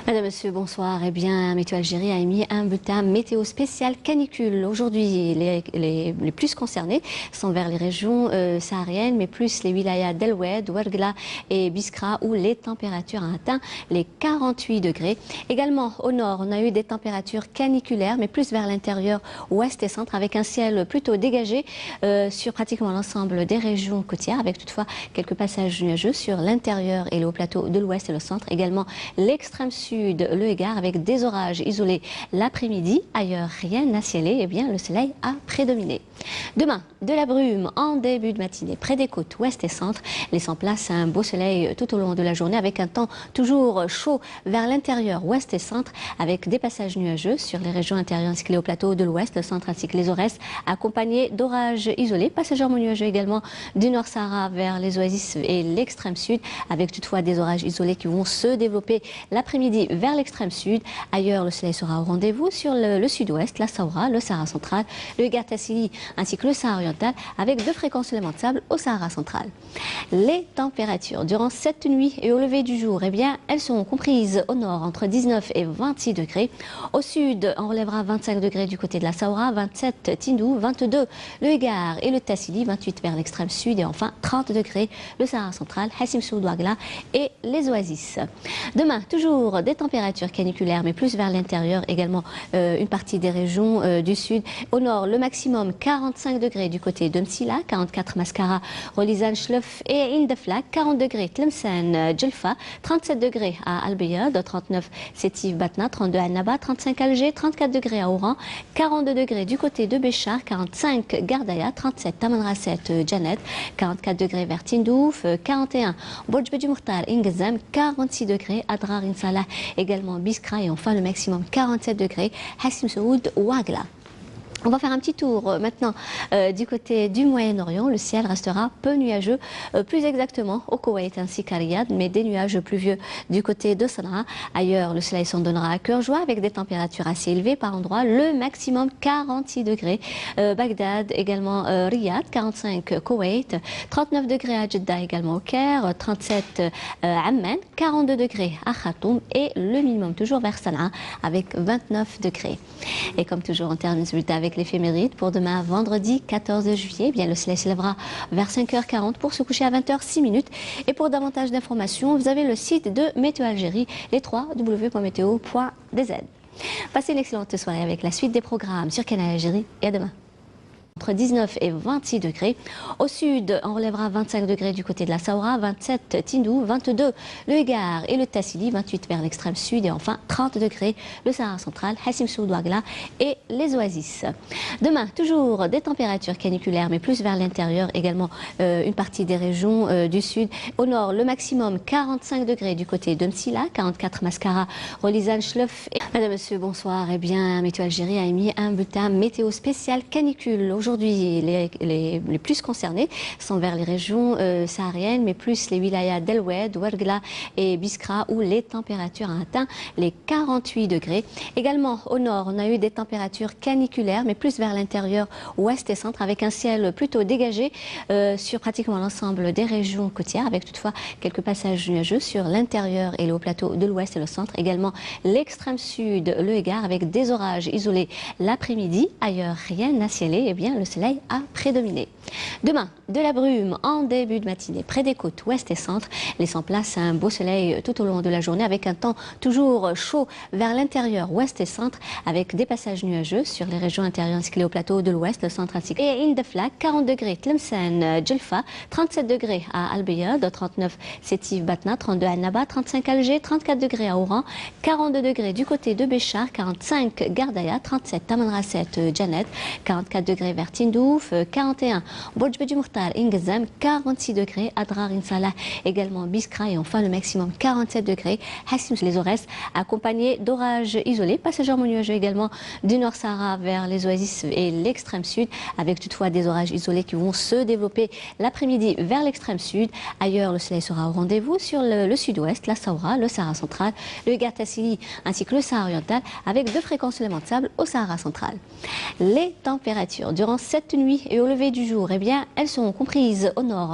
Madame, Monsieur, bonsoir. Eh bien, Météo Algérie a émis un bulletin météo spécial canicule. Aujourd'hui, les plus concernés sont vers les régions sahariennes, mais plus les wilayas d'El Oued, Ouargla et Biskra, où les températures ont atteint les 48 degrés. Également, au nord, on a eu des températures caniculaires, mais plus vers l'intérieur, ouest et centre, avec un ciel plutôt dégagé sur pratiquement l'ensemble des régions côtières, avec toutefois quelques passages nuageux sur l'intérieur et le haut plateau de l'ouest et le centre. Également, l'extrême sud, le Égard, avec des orages isolés l'après-midi. Ailleurs, rien à ciel. Eh bien, le soleil a prédominé. Demain, de la brume en début de matinée près des côtes ouest et centre, laissant place à un beau soleil tout au long de la journée, avec un temps toujours chaud vers l'intérieur, ouest et centre, avec des passages nuageux sur les régions intérieures ainsi que les hauts plateaux de l'ouest, le centre ainsi que les Aurès, accompagnés d'orages isolés, passagèrement nuageux également du Nord Sahara vers les oasis et l'extrême sud, avec toutefois des orages isolés qui vont se développer l'après-midi vers l'extrême sud. Ailleurs, le soleil sera au rendez-vous sur le sud-ouest, la Saoura, le Sahara central, le Gatassili ainsi que le Sahara oriental, avec de fréquents éléments de sable au Sahara central. Les températures durant cette nuit et au lever du jour, eh bien, elles seront comprises au nord entre 19 et 26 degrés. Au sud, on relèvera 25 degrés du côté de la Saoura, 27 Tindou, 22 le Égard et le Tassili, 28 vers l'extrême sud et enfin 30 degrés le Sahara central, Hassim Soud Ouargla et les oasis. Demain, toujours des températures caniculaires, mais plus vers l'intérieur, également une partie des régions du sud. Au nord, le maximum 45 degrés du côté de Msila, 44 Mascara, Rolizan, Chlef et Indeflak, 40 degrés Tlemcen, Djelfa, 37 degrés à Al-Beyad, 39 Sétif Batna, 32 à Naba, 35 Alger, 34 degrés à Oran, 42 degrés du côté de Béchar, 45 Gardaya, 37 Tamanrasset, Janet, 44 degrés vers Tindouf, 41 Bodj Bedji Mourtar, Ingezam, 46 degrés Adrar Insalah, également Biskra et enfin le maximum 47 degrés Hassim Soud Ouargla. On va faire un petit tour maintenant du côté du Moyen-Orient. Le ciel restera peu nuageux, plus exactement au Koweït ainsi qu'à Riyad, mais des nuages pluvieux du côté de Sanaa. Ailleurs, le soleil s'en donnera à cœur joie avec des températures assez élevées par endroits. Le maximum 46 degrés. Bagdad, également Riyad, 45 Koweït, 39 degrés à Jeddah, également au Caire, 37 Amman, 42 degrés à Khartoum et le minimum toujours vers Sanaa avec 29 degrés. Et comme toujours, on termine ce bulletin avec l'éphéméride pour demain, vendredi 14 juillet. Eh bien, le soleil se lèvera vers 5h40 pour se coucher à 20h06. Et pour davantage d'informations, vous avez le site de Météo Algérie, les www.meteo.dz. Passez une excellente soirée avec la suite des programmes sur Canal Algérie et à demain. Entre 19 et 26 degrés. Au sud, on relèvera 25 degrés du côté de la Saoura, 27 Tindou, 22 le Égard et le Tassili, 28 vers l'extrême sud et enfin 30 degrés le Sahara central, Hassim Soud Ouargla et les oasis. Demain, toujours des températures caniculaires, mais plus vers l'intérieur, également une partie des régions du sud. Au nord, le maximum 45 degrés du côté de Msila, 44 Mascara, Rolizan, Chlef. Madame, Monsieur, bonsoir. Eh bien, Météo Algérie a émis un bulletin météo spécial canicule. Aujourd'hui, les plus concernés sont vers les régions sahariennes, mais plus les wilayas d'El Oued, Ouargla et Biskra, où les températures ont atteint les 48 degrés. Également, au nord, on a eu des températures caniculaires, mais plus vers l'intérieur, ouest et centre, avec un ciel plutôt dégagé sur pratiquement l'ensemble des régions côtières, avec toutefois quelques passages nuageux sur l'intérieur et le haut plateau de l'ouest et le centre. Également, l'extrême sud, le Égard, avec des orages isolés l'après-midi. Ailleurs, rien à ciel. Eh bien, le soleil a prédominé. Demain, de la brume en début de matinée près des côtes ouest et centre, laissant place à un beau soleil tout au long de la journée, avec un temps toujours chaud vers l'intérieur, ouest et centre, avec des passages nuageux sur les régions intérieures ainsi que les hauts plateaux de l'ouest, le centre ainsi que et Indeflak, 40 degrés Tlemcen, Djelfa, 37 degrés à Al-Beyad, 39 Sétif Batna, 32 à Naba, 35 Alger, 34 degrés à Oran, 42 degrés du côté de Béchar, 45 Gardaya, 37 Tamanrasset, Janet, 44 degrés vers Tindouf, 41 Bodj Bedji Mourtar, Ingezam, 46 degrés Adrar Insalah, également Biskra et enfin le maximum 47 degrés Hassim les Aurès, accompagnés d'orages isolés, passagèrement nuageux également du Nord Sahara vers les oasis et l'extrême sud, avec toutefois des orages isolés qui vont se développer l'après-midi vers l'extrême sud. Ailleurs, le soleil sera au rendez-vous sur le sud-ouest, la Saoura, le Sahara central, le Gatassili ainsi que le Sahara oriental, avec de fréquents éléments de sable au Sahara central. Les températures durant cette nuit et au lever du jour, eh bien, elles seront comprises au nord